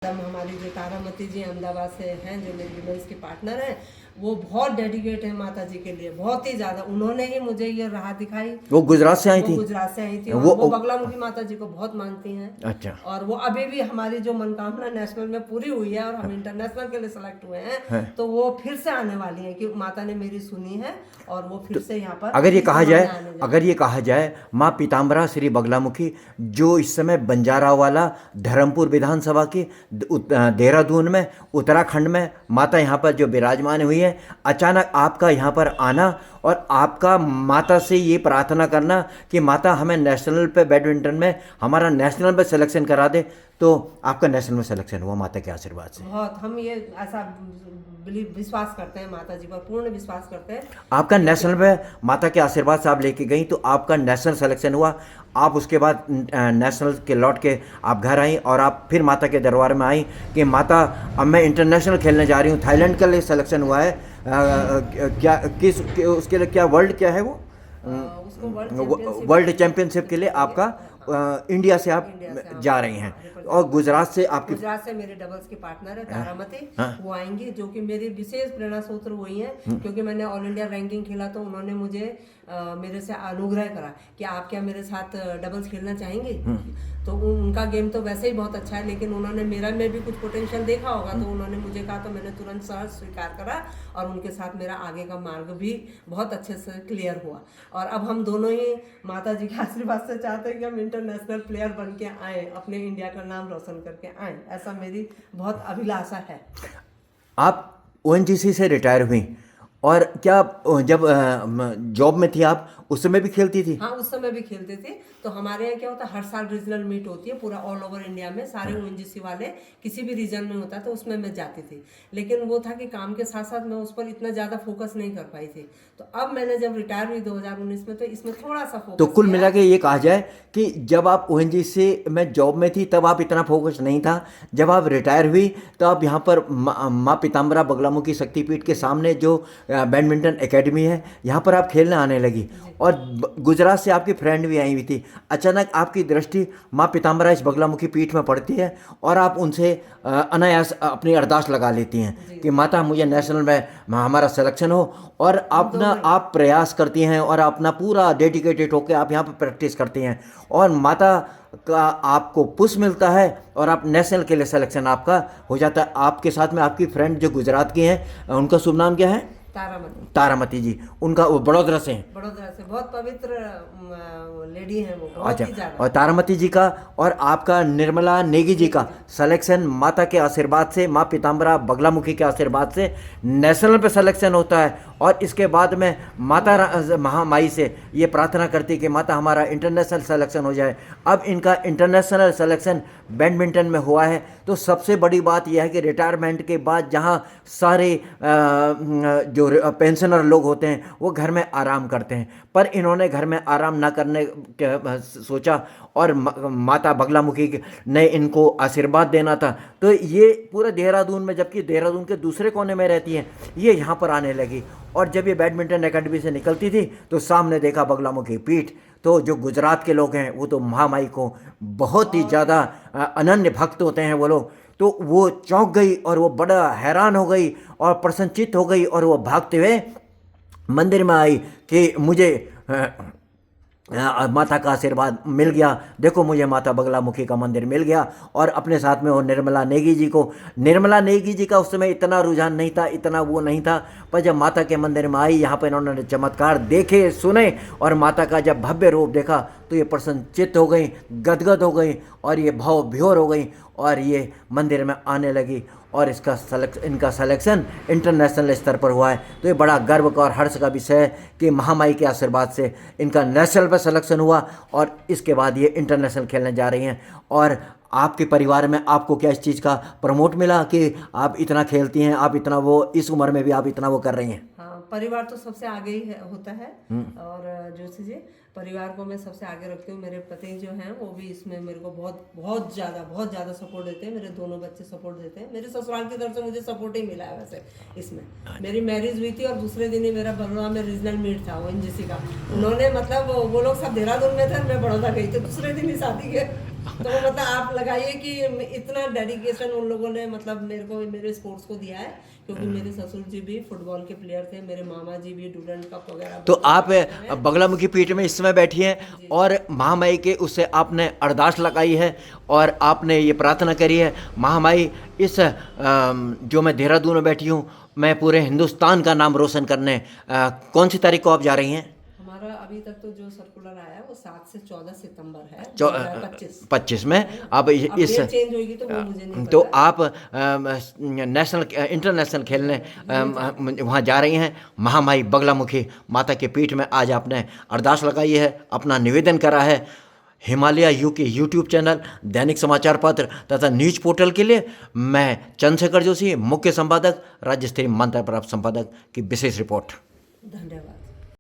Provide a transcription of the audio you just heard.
Madam हमारी जो तारामती जी अहमदाबाद से हैं, जो मेरी वुमेन्स की पार्टनर हैं, वो बहुत डेडिकेट है माता जी के लिए, बहुत ही ज़्यादा। उन्होंने ही मुझे ये राह दिखाई। वो गुजरात से आई थी? गुजरात से आई थी और वो बगलामुखी माता जी को बहुत मानती हैं। अच्छा। और वो अभी भी हमारी जो मनोकामना नेशनल में पूरी हुई है और हम इंटरनेशनल के लिए सिलेक्ट हुए हैं, तो वो फिर से आने वाली हैं कि माता ने मेरी सुनी है और वो फिर से यहाँ पर अगर ये कहा जाए माँ पीताम्बरा श्री बगलामुखी, जो इस समय बंजारावाला धर्मपुर विधानसभा की देहरादून में, उत्तराखंड में माता यहाँ पर जो विराजमान हुई है, अचानक आपका यहाँ पर आना और आपका माता से ये प्रार्थना करना कि माता हमें नेशनल पे बैडमिंटन में हमारा नेशनल पे सिलेक्शन करा दे, तो आपका नेशनल में सिलेक्शन हुआ माता के आशीर्वाद से। बहुत हम ये ऐसा विश्वास करते हैं, माता जी पर पूर्ण विश्वास करते हैं। आपका नेशनल में माता के आशीर्वाद से आप लेके गई, तो आपका नेशनल सिलेक्शन हुआ। आप उसके बाद नेशनल के लौट के आप घर आई और आप फिर माता के दरबार में आई कि माता अब मैं इंटरनेशनल खेलने जा रही हूँ। थाईलैंड के लिए सिलेक्शन हुआ है। क्या उसके लिए क्या वर्ल्ड क्या है वो, वर्ल्ड चैंपियनशिप के लिए आपका इंडिया से आप जा रही हैं। और गुजरात से मेरे डबल्स की पार्टनर है तारामती, वो आएंगी, जो कि मेरी विशेष प्रेरणा सूत्र वही है, क्योंकि मैंने ऑल इंडिया रैंकिंग खेला तो उन्होंने मुझे मेरे से अनुग्रह करा कि आप क्या मेरे साथ डबल्स खेलना चाहेंगे। तो उनका गेम तो वैसे ही बहुत अच्छा है, लेकिन उन्होंने मेरा में भी कुछ पोटेंशियल देखा होगा, तो उन्होंने मुझे कहा, तो मैंने तुरंत सहर्ष स्वीकार करा और उनके साथ मेरा आगे का मार्ग भी बहुत अच्छे से क्लियर हुआ। और अब हम दोनों ही माता जी के आशीर्वाद से चाहते हैं कि हम इंटरनेशनल प्लेयर बन के आए, अपने इंडिया का नाम रोशन करके आए, ऐसा मेरी बहुत अभिलाषा है। आप ओएनजीसी से रिटायर हुई, और क्या जब जॉब में थी आप उस समय भी खेलती थी? हाँ, उस समय भी खेलते थे। तो हमारे यहाँ क्या होता है, हर साल रीजनल मीट होती है पूरा ऑल ओवर इंडिया में, सारे ओएनजीसी वाले किसी भी रीजन में होता है, तो उसमें मैं जाती थी। लेकिन वो था कि काम के साथ साथ मैं उस पर इतना ज़्यादा फोकस नहीं कर पाई थी। तो अब मैंने जब रिटायर हुई 2019 में, तो इसमें थोड़ा सा फोकस। तो कुल मिला के ये कहा जाए कि जब आप ओएनजीसी में जॉब में थी तब आप इतना फोकस नहीं था, जब आप रिटायर हुई तो आप यहाँ पर माँ पीताम्बरा बगलामुखी शक्तिपीठ के सामने जो बैडमिंटन एकेडमी है, यहाँ पर आप खेलने आने लगी। और गुजरात से आपकी फ्रेंड भी आई हुई थी। अचानक आपकी दृष्टि माँ पीताम्बरा इस बगलामुखी पीठ में पड़ती है और आप उनसे अनायास अपनी अरदास लगा लेती हैं कि माता मुझे नेशनल में हमारा सिलेक्शन हो। और अपना आप प्रयास करती हैं और अपना पूरा डेडिकेटेड होकर आप यहाँ पर प्रैक्टिस करती हैं और माता का आपको पुश मिलता है और आप नेशनल के लिए सिलेक्शन आपका हो जाता है। आपके साथ में आपकी फ्रेंड जो गुजरात की हैं, उनका शुभ नाम क्या है? तारामती जी। उनका वो बड़ौदा से हैं। बड़ौदा से बहुत पवित्र लेडी हैं वो, बहुत ही ज्यादा। और तारामती जी का और आपका निर्मला नेगी जी का सिलेक्शन माता के आशीर्वाद से, माँ पीताम्बरा बगलामुखी के आशीर्वाद से नेशनल पे सिलेक्शन होता है। और इसके बाद में माता महामाई से ये प्रार्थना करती है कि माता हमारा इंटरनेशनल सिलेक्शन हो जाए। अब इनका इंटरनेशनल सिलेक्शन बैडमिंटन में हुआ है। तो सबसे बड़ी बात यह है कि रिटायरमेंट के बाद जहाँ सारे जो पेंशनर लोग होते हैं वो घर में आराम करते हैं, पर इन्होंने घर में आराम ना करने सोचा और माता बगलामुखी ने इनको आशीर्वाद देना था। तो ये पूरे देहरादून में, जबकि देहरादून के दूसरे कोने में रहती हैं, ये यहाँ पर आने लगी। और जब ये बैडमिंटन एकेडमी से निकलती थी तो सामने देखा बगलामुखी पीठ। तो जो गुजरात के लोग हैं वो तो महामाई को बहुत ही ज़्यादा अनन्य भक्त होते हैं वो लोग। तो वो चौंक गई और वो बड़ा हैरान हो गई और प्रसन्नचित्त हो गई और वो भागते हुए मंदिर में आई कि मुझे माता का आशीर्वाद मिल गया, देखो मुझे माता बगलामुखी का मंदिर मिल गया। और अपने साथ में वो निर्मला नेगी जी का उस समय इतना रुझान नहीं था, इतना वो नहीं था, पर जब माता के मंदिर में आई, यहाँ पर इन्होंने चमत्कार देखे सुने और माता का जब भव्य रूप देखा तो ये प्रसन्नचित्त हो गई, गदगद हो गई और ये भाव विभोर हो गई और ये मंदिर में आने लगी। और इनका सिलेक्शन इंटरनेशनल स्तर पर हुआ है। तो ये बड़ा गर्व का और हर्ष का विषय है कि महामाई के आशीर्वाद से इनका नेशनल पर सिलेक्शन हुआ और इसके बाद ये इंटरनेशनल खेलने जा रही हैं। और आपके परिवार में आपको क्या इस चीज़ का प्रमोट मिला कि आप इतना खेलती हैं, आप इतना वो इस उम्र में भी आप इतना वो कर रही हैं? हाँ, परिवार तो सबसे आगे ही होता है। और जो चीज़ें परिवार को मैं सबसे आगे रखती हूँ। मेरे पति जो हैं वो भी इसमें मेरे को बहुत ज़्यादा सपोर्ट देते हैं। मेरे दोनों बच्चे सपोर्ट देते हैं। मेरे ससुराल की तरफ से मुझे सपोर्ट ही मिला है। वैसे इसमें मेरी मैरिज हुई थी और दूसरे दिन ही मेरा बड़ौदा में रीजनल मीट था ओएनजीसी का। उन्होंने मतलब वो लोग सब देहरादून में थे, मैं बड़ौदा गई थी दूसरे दिन ही शादी के। तो मतलब आप लगाइए कि इतना डेडिकेशन उन लोगों ने मतलब मेरे को मेरे स्पोर्ट्स को दिया है, क्योंकि मेरे ससुर जी भी फुटबॉल के प्लेयर थे, मेरे मामा जी भी डूरंड कप वगैरह। तो आप बगलामुखी पीठ में इस समय बैठी हैं और महामाई के उससे आपने अरदास लगाई है और आपने ये प्रार्थना करी है, महामाई इस जो मैं देहरादून में बैठी हूँ, मैं पूरे हिंदुस्तान का नाम रोशन करने, कौन सी तारीख को आप जा रही हैं? हमारा अभी तक तो जो सर्कुलर आया है वो 7 से 14 सितंबर है 2025। 25 में अब इस डेट चेंज होगी तो वो मुझे नहीं तो पता। आप नेशनल इंटरनेशनल खेलने वहाँ जा रही हैं। महामाई बगलामुखी माता के पीठ में आज आपने अरदास लगाई है, अपना निवेदन करा है। हिमालय यू के यूट्यूब चैनल, दैनिक समाचार पत्र तथा न्यूज पोर्टल के लिए मैं चंद्रशेखर जोशी, मुख्य संपादक, राज्य स्तरीय मान्यता प्राप्त संपादक की विशेष रिपोर्ट। धन्यवाद।